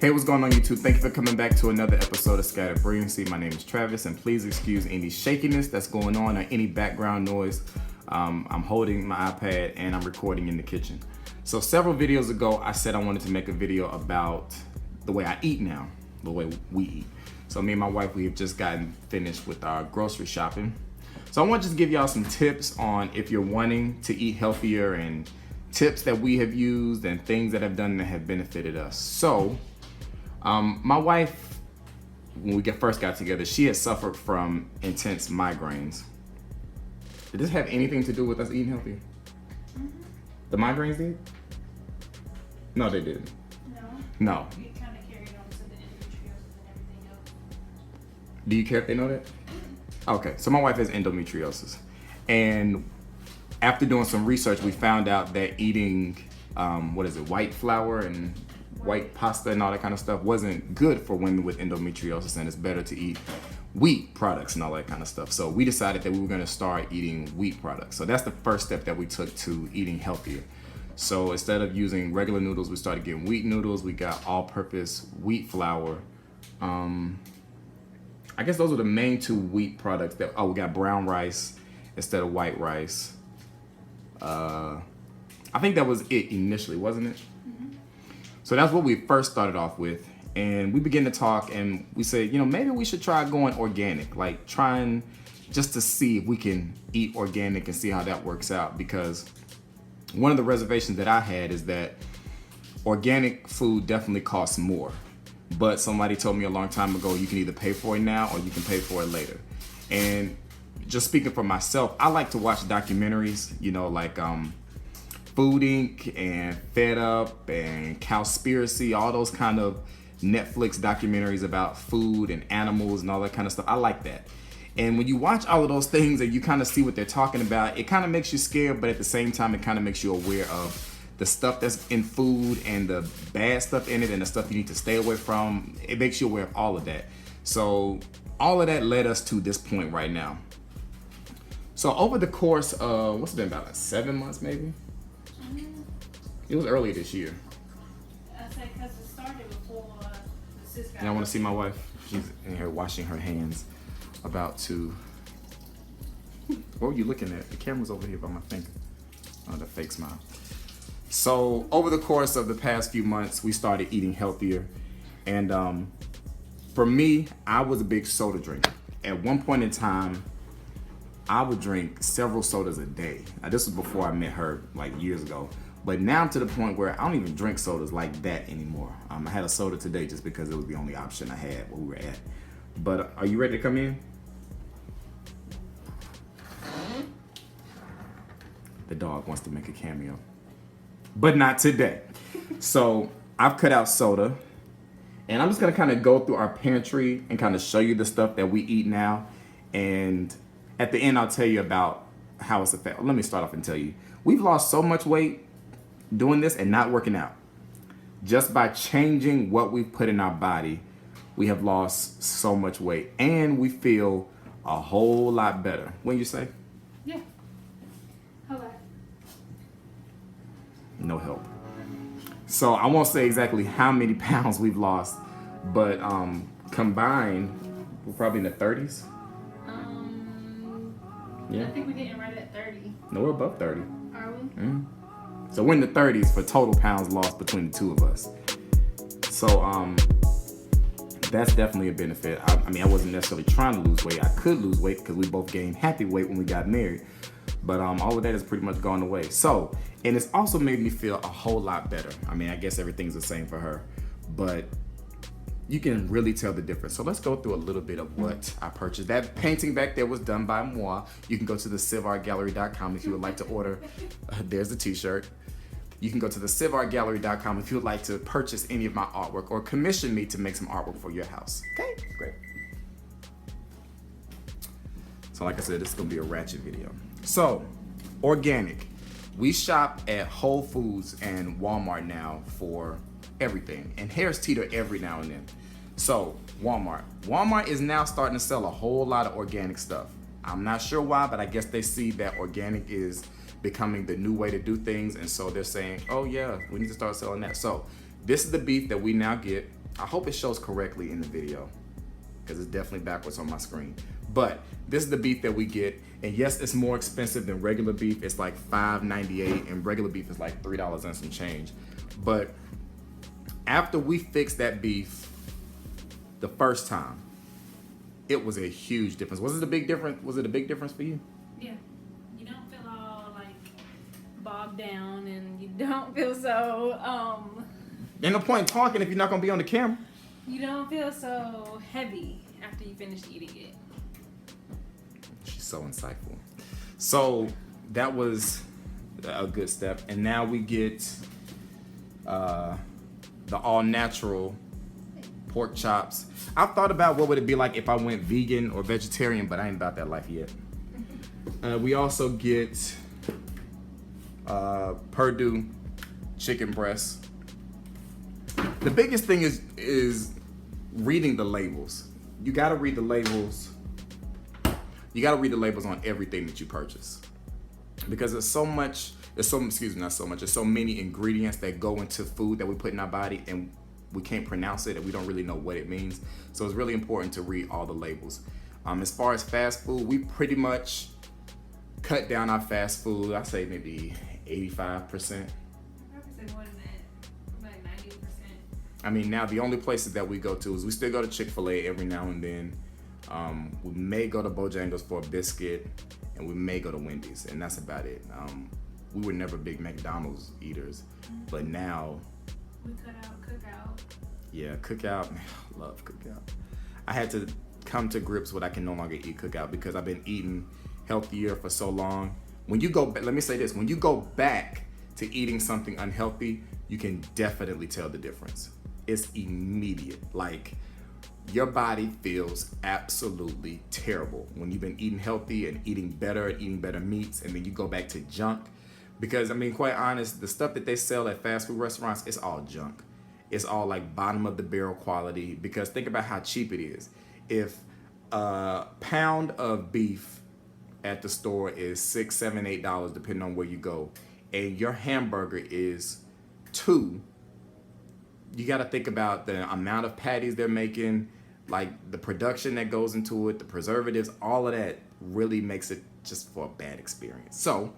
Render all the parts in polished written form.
Hey, what's going on YouTube? Thank you for coming back to another episode of Scattered Brilliancy. My name is Travis, and please excuse any shakiness that's going on or any background noise. I'm holding my iPad and I'm recording in the kitchen. So several videos ago, I said I wanted to make a video about the way I eat now, the way we eat. So me and my wife, we have just gotten finished with our grocery shopping. So I want to just give y'all some tips on if you're wanting to eat healthier and tips that we have used and things that I've done that have benefited us. So my wife, when we first got together, she had suffered from intense migraines. Did this have anything to do with us eating healthy? Mm-hmm. The migraines did? No, they didn't. No. It kind of carried on to the endometriosis and everything else. Do you care if they know that? Okay, so my wife has endometriosis. And after doing some research, we found out that eating, white flour and white pasta and all that kind of stuff wasn't good for women with endometriosis, and it's better to eat wheat products and all that kind of stuff. So we decided that we were gonna start eating wheat products. So that's the first step that we took to eating healthier. So instead of using regular noodles, we started getting wheat noodles. We got all-purpose wheat flour. I guess those are the main two wheat products that, we got brown rice instead of white rice. I think that was it initially, wasn't it? Mm-hmm. So that's what we first started off with. And we began to talk and we said, maybe we should try going organic, like trying just to see if we can eat organic and see how that works out. Because one of the reservations that I had is that organic food definitely costs more. But somebody told me a long time ago, you can either pay for it now or you can pay for it later. And just speaking for myself, I like to watch documentaries, like Food Inc. and Fed Up and Cowspiracy, all those kind of Netflix documentaries about food and animals and all that kind of stuff. I like that. And when you watch all of those things and you kind of see what they're talking about, it kind of makes you scared, but at the same time, it kind of makes you aware of the stuff that's in food and the bad stuff in it and the stuff you need to stay away from. It makes you aware of all of that. So all of that led us to this point right now. So over the course of, what's it been, about like 7 months maybe? It was earlier this year. I say because it started before the sis got. And I want to see my wife. She's in here washing her hands, about to. What were you looking at? The camera's over here by my finger. Oh, the fake smile. So over the course of the past few months, we started eating healthier. And for me, I was a big soda drinker. At one point in time, I would drink several sodas a day. Now, this was before I met her, like years ago. But now I'm to the point where I don't even drink sodas like that anymore. I had a soda today just because it was the only option I had where we were at. But are you ready to come in? The dog wants to make a cameo. But not today. So I've cut out soda. And I'm just gonna kind of go through our pantry and kind of show you the stuff that we eat now. And at the end, I'll tell you about how it's affected. Let me start off and tell you. We've lost so much weight doing this and not working out. Just by changing what we put in our body, we have lost so much weight. And we feel a whole lot better. When you say? Yeah. Hello. No help. So I won't say exactly how many pounds we've lost, but combined, we're probably in the 30s. Yeah. I think we're getting right at 30. No, we're above 30. Are we? Mm-hmm. So we're in the 30s for total pounds lost between the two of us. So that's definitely a benefit. I wasn't necessarily trying to lose weight. I could lose weight because we both gained happy weight when we got married. But all of that has pretty much gone away. So, and it's also made me feel a whole lot better. I guess everything's the same for her, but you can really tell the difference. So let's go through a little bit of what I purchased. That painting back there was done by moi. You can go to the civartgallery.com if you would like to order. There's the t-shirt. You can go to the civartgallery.com if you would like to purchase any of my artwork or commission me to make some artwork for your house. Okay, great. So like I said, this is gonna be a ratchet video. So, organic. We shop at Whole Foods and Walmart now for everything. And Harris Teeter every now and then. So, Walmart. Walmart is now starting to sell a whole lot of organic stuff. I'm not sure why, but I guess they see that organic is becoming the new way to do things, and so they're saying, oh yeah, we need to start selling that. So this is the beef that we now get. I hope it shows correctly in the video, because it's definitely backwards on my screen. But this is the beef that we get, and yes, it's more expensive than regular beef. It's like $5.98, and regular beef is like $3 and some change. But after we fixed that beef the first time, it was a huge difference. Was it a big difference? Was it a big difference for you? Yeah. You don't feel all like bogged down, and you don't feel so Ain't no point in talking if you're not gonna be on the camera. you don't feel so heavy after you finish eating it. She's so insightful. So that was a good step, and now we get the all-natural pork chops. I've thought about what would it be like if I went vegan or vegetarian, but I ain't about that life yet. We also get Purdue chicken breast. The biggest thing is reading the labels. You gotta read the labels. You gotta read the labels on everything that you purchase, because there's so many ingredients that go into food that we put in our body, and we can't pronounce it, and we don't really know what it means. So it's really important to read all the labels. As far as fast food, we pretty much cut down our fast food. I say maybe 85%. Probably say more than that, like 90%. I mean, now the only places that we go to is we still go to Chick-fil-A every now and then. We may go to Bojangles for a biscuit, and we may go to Wendy's, and that's about it. We were never big McDonald's eaters, but now We cut out cookout. yeah, cookout. Love cookout. I had to come to grips with I can no longer eat cookout because I've been eating healthier for so long. When you go, let me say this: when you go back to eating something unhealthy, you can definitely tell the difference. It's immediate. Like, your body feels absolutely terrible when you've been eating healthy and eating better meats, and then you go back to junk. Because I mean, quite honest, the stuff that they sell at fast food restaurants, it's all junk. It's all like bottom of the barrel quality. Because think about how cheap it is. If a pound of beef at the store is $6, $7, $8, depending on where you go, and your hamburger is $2, you got to think about the amount of patties they're making, like the production that goes into it, the preservatives, all of that really makes it just for a bad experience. So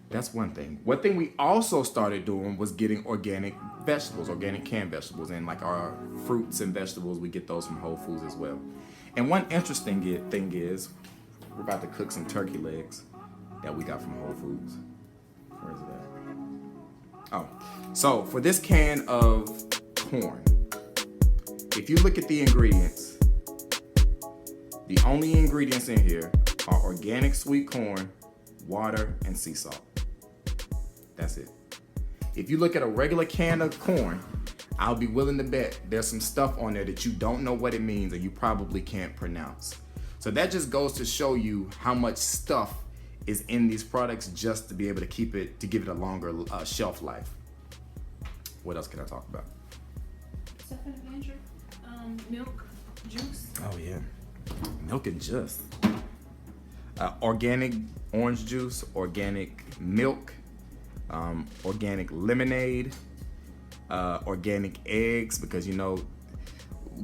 that's one thing. One thing we also started doing was getting organic vegetables, organic canned vegetables, and like our fruits and vegetables, we get those from Whole Foods as well. And one interesting thing is, we're about to cook some turkey legs that we got from Whole Foods. Where is it at? Oh, so for this can of corn, if you look at the ingredients, the only ingredients in here are organic sweet corn, water, and sea salt. That's it. If you look at a regular can of corn, I'll be willing to bet there's some stuff on there that you don't know what it means and you probably can't pronounce. So that just goes to show you how much stuff is in these products just to be able to keep it, to give it a longer shelf life. What else can I talk about? Stuff in the pantry. Milk, juice. Oh yeah, milk and juice. Organic orange juice, organic milk, organic lemonade, organic eggs, because you know,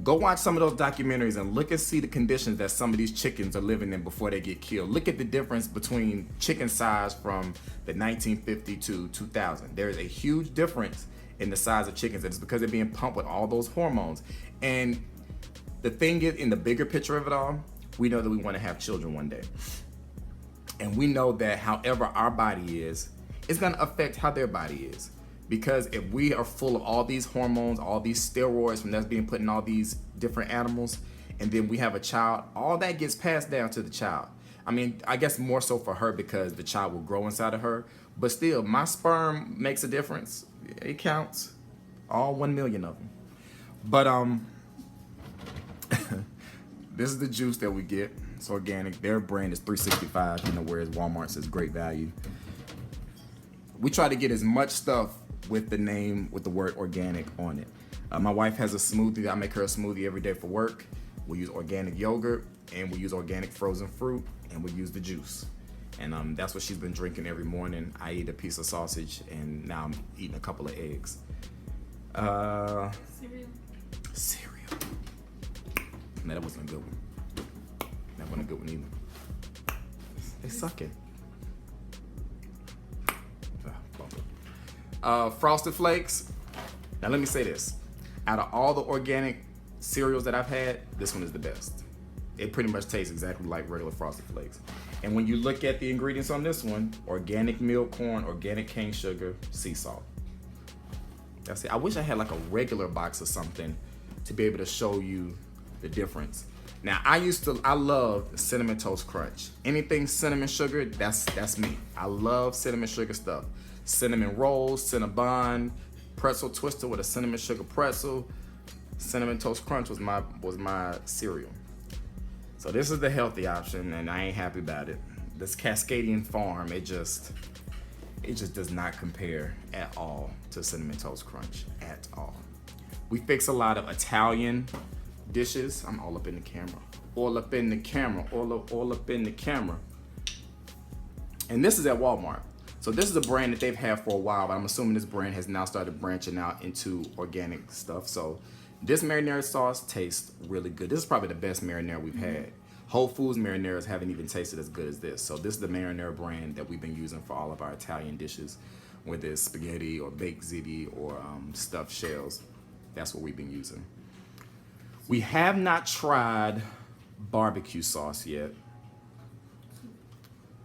go watch some of those documentaries and look and see the conditions that some of these chickens are living in before they get killed. Look at the difference between chicken size from the 1950 to 2000. There is a huge difference in the size of chickens, and it's because they're being pumped with all those hormones. And the thing is, in the bigger picture of it all, we know that we want to have children one day. And we know that however our body is, it's going to affect how their body is. Because if we are full of all these hormones, all these steroids from that's being put in all these different animals, and then we have a child, all that gets passed down to the child. I mean, I guess more so for her because the child will grow inside of her. But still, my sperm makes a difference. It counts. All 1 million of them. But this is the juice that we get. It's organic. Their brand is $3.65, you know, whereas Walmart says great value. We try to get as much stuff with the name, with the word organic on it. My wife has a smoothie. I make her a smoothie every day for work. We use organic yogurt, and we use organic frozen fruit, and we use the juice. And that's what she's been drinking every morning. I eat a piece of sausage, and now I'm eating a couple of eggs. Cereal. No, that wasn't a good one. That wasn't a good one either. They sucking. Frosted Flakes. Now let me say this. Out of all the organic cereals that I've had, this one is the best. It pretty much tastes exactly like regular Frosted Flakes. And when you look at the ingredients on this one, organic milk, corn, organic cane sugar, sea salt. That's it. I wish I had like a regular box or something to be able to show you the difference. Now I love Cinnamon Toast Crunch. Anything cinnamon sugar, that's me. I love cinnamon sugar stuff. Cinnamon rolls, Cinnabon, pretzel twister with a cinnamon sugar pretzel. Cinnamon Toast Crunch was my cereal. So this is the healthy option, and I ain't happy about it. This Cascadian Farm, it just does not compare at all to Cinnamon Toast Crunch at all. We fix a lot of Italian dishes. I'm all up in the camera. All up in the camera. All up in the camera. And this is at Walmart. So this is a brand that they've had for a while, but I'm assuming this brand has now started branching out into organic stuff. So this marinara sauce tastes really good. This is probably the best marinara we've had. Whole Foods marinaras haven't even tasted as good as this. So this is the marinara brand that we've been using for all of our Italian dishes, whether it's spaghetti or baked ziti or stuffed shells. That's what we've been using. We have not tried barbecue sauce yet.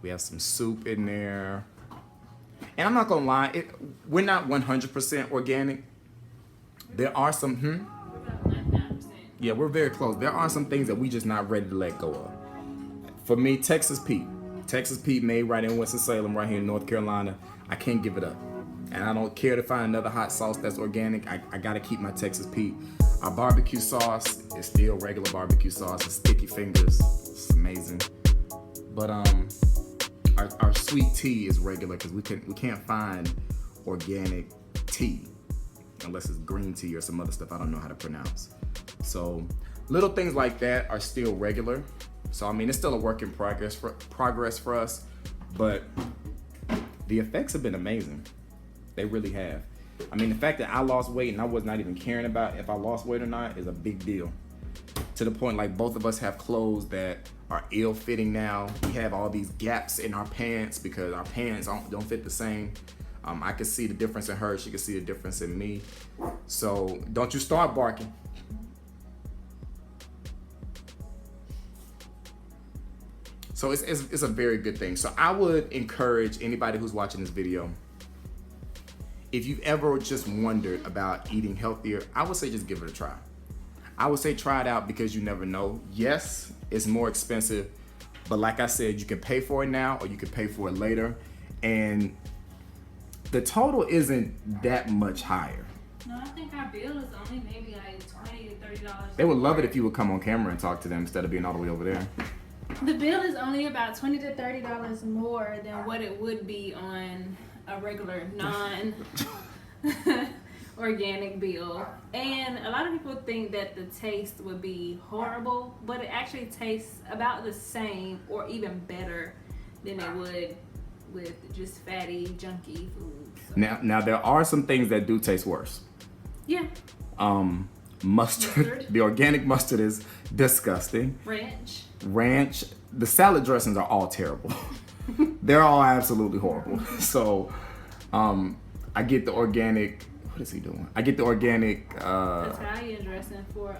We have some soup in there. And I'm not gonna lie, we're not 100% organic. There are some, We're about 99%. Yeah, we're very close. There are some things that we just not ready to let go of. For me, Texas Pete. Texas Pete made right in Winston-Salem, right here in North Carolina. I can't give it up. And I don't care to find another hot sauce that's organic. I gotta keep my Texas Pete. Our barbecue sauce is still regular barbecue sauce. It's sticky fingers. It's amazing. But our sweet tea is regular because we can't find organic tea unless it's green tea or some other stuff I don't know how to pronounce. So little things like that are still regular. So I mean, it's still a work in progress for us, but the effects have been amazing. They really have. I mean, the fact that I lost weight and I was not even caring about if I lost weight or not is a big deal. To the point, like, both of us have clothes that are ill-fitting now. We have all these gaps in our pants because our pants don't fit the same. I could see the difference in her. She could see the difference in me. So don't you start barking. So it's a very good thing. So I would encourage anybody who's watching this video, if you've ever just wondered about eating healthier, I would say just give it a try. I would say try it out because you never know. Yes, it's more expensive, but like I said, you can pay for it now or you can pay for it later. And the total isn't that much higher. No, I think our bill is only maybe like $20 to $30. They would love it if you would come on camera and talk to them instead of being all the way over there. The bill is only about $20 to $30 more than what it would be on a regular non-organic bill. And a lot of people think that the taste would be horrible, but it actually tastes about the same or even better than it would with just fatty, junky food. So. Now there are some things that do taste worse. Yeah. Mustard. The organic mustard is disgusting. Ranch. The salad dressings are all terrible. They're all absolutely horrible. So I get the organic. What is he doing? I get the organic Italian dressing for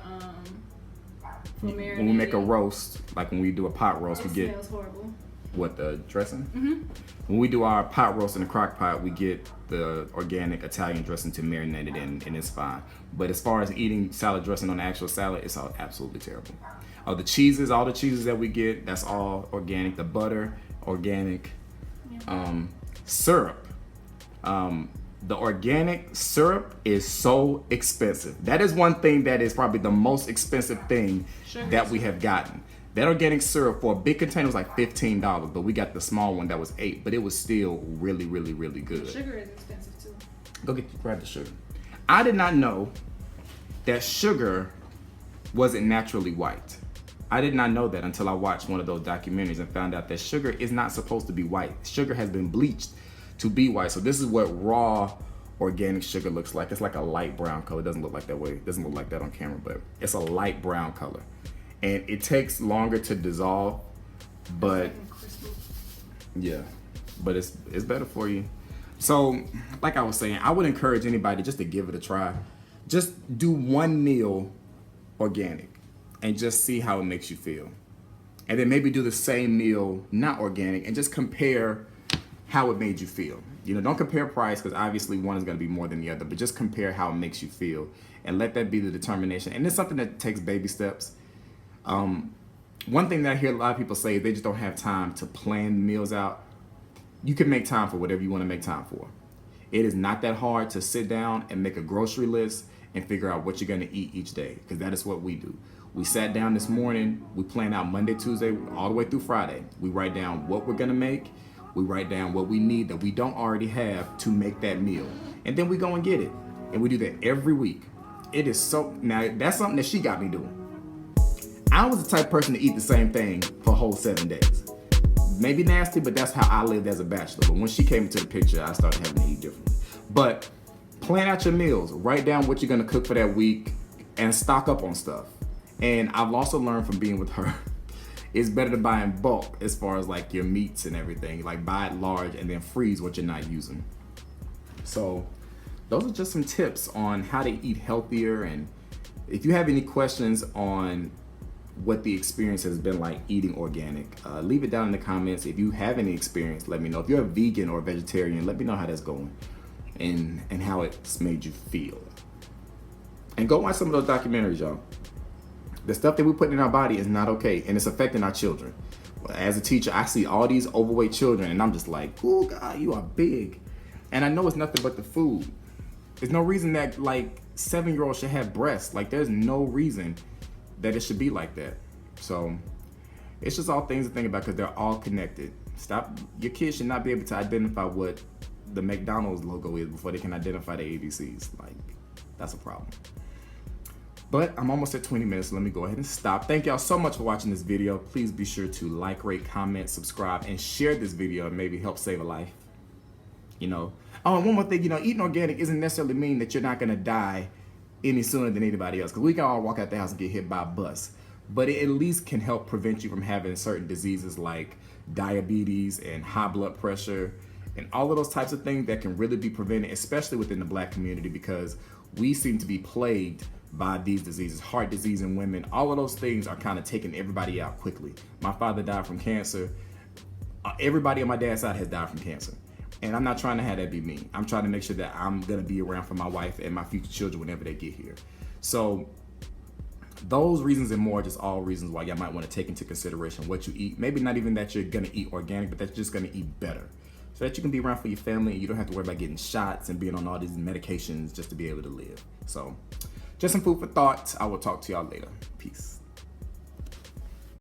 marinating. when we make a roast, like when we do a pot roast, we get smells horrible. What, the dressing? Mm-hmm. When we do our pot roast in the crock pot, we get the organic Italian dressing to marinate it in, and it's fine. But as far as eating salad dressing on the actual salad, it's all absolutely terrible. All the cheeses that we get, that's all organic. The butter, organic. Yeah. Syrup. The organic syrup is so expensive. That is one thing that is probably the most expensive thing that we have gotten. That organic syrup for a big container was like $15, but we got the small one that was $8, but it was still really, really, really good. Sugar is expensive too. Grab the sugar. I did not know that sugar wasn't naturally white. I did not know that until I watched one of those documentaries and found out that sugar is not supposed to be white. Sugar has been bleached to be white. So this is what raw organic sugar looks like. It's like a light brown color. It doesn't look like that way. It doesn't look like that on camera, but it's a light brown color. And it takes longer to dissolve, but yeah, but it's better for you. So, like I was saying, I would encourage anybody just to give it a try. Just do one meal organic and just see how it makes you feel. And then maybe do the same meal not organic and just compare how it made you feel. You know, don't compare price because obviously one is going to be more than the other, but just compare how it makes you feel and let that be the determination. And it's something that takes baby steps. One thing that I hear a lot of people say is they just don't have time to plan meals out. You can make time for whatever you want to make time for. It is not that hard to sit down and make a grocery list and figure out what you're going to eat each day, because that is what we do. We sat down this morning, we plan out Monday, Tuesday, all the way through Friday. We write down what we're going to make. We write down what we need that we don't already have to make that meal. And then we go and get it. And we do that every week. It is so, now that's something that she got me doing. I was the type of person to eat the same thing for a whole 7 days. Maybe nasty, but that's how I lived as a bachelor. But when she came into the picture, I started having to eat differently. But plan out your meals. Write down what you're gonna cook for that week and stock up on stuff. And I've also learned from being with her, it's better to buy in bulk as far as like your meats and everything. Like buy it large and then freeze what you're not using. So those are just some tips on how to eat healthier. And if you have any questions on what the experience has been like eating organic, leave it down in the comments. If you have any experience, let me know. If you're a vegan or a vegetarian, let me know how that's going and how it's made you feel. And go watch some of those documentaries, y'all. The stuff that we put in our body is not okay, and it's affecting our children. As a teacher, I see all these overweight children, and I'm just like, oh God, you are big. And I know it's nothing but the food. There's no reason that like 7-year-olds should have breasts. Like there's no reason that it should be like that. So it's just all things to think about because they're all connected. Stop. Your kids should not be able to identify what the McDonald's logo is before they can identify the ABCs. Like that's a problem. But I'm almost at 20 minutes, so let me go ahead and stop. Thank y'all so much for watching this video. Please be sure to like, rate, comment, subscribe, and share this video and maybe help save a life. You know. Oh, and one more thing, you know, eating organic isn't necessarily mean that you're not gonna die any sooner than anybody else, because we can all walk out the house and get hit by a bus. But it at least can help prevent you from having certain diseases like diabetes and high blood pressure and all of those types of things that can really be prevented, especially within the Black community, because we seem to be plagued by these diseases. Heart disease in women, all of those things are kind of taking everybody out quickly. My father died from cancer. Everybody on my dad's side has died from cancer. And I'm not trying to have that be me. I'm trying to make sure that I'm gonna be around for my wife and my future children whenever they get here. So those reasons and more are just all reasons why y'all might want to take into consideration what you eat. Maybe not even that you're gonna eat organic, but that you're just gonna eat better, so that you can be around for your family and you don't have to worry about getting shots and being on all these medications just to be able to live. So just some food for thought. I will talk to y'all later. Peace.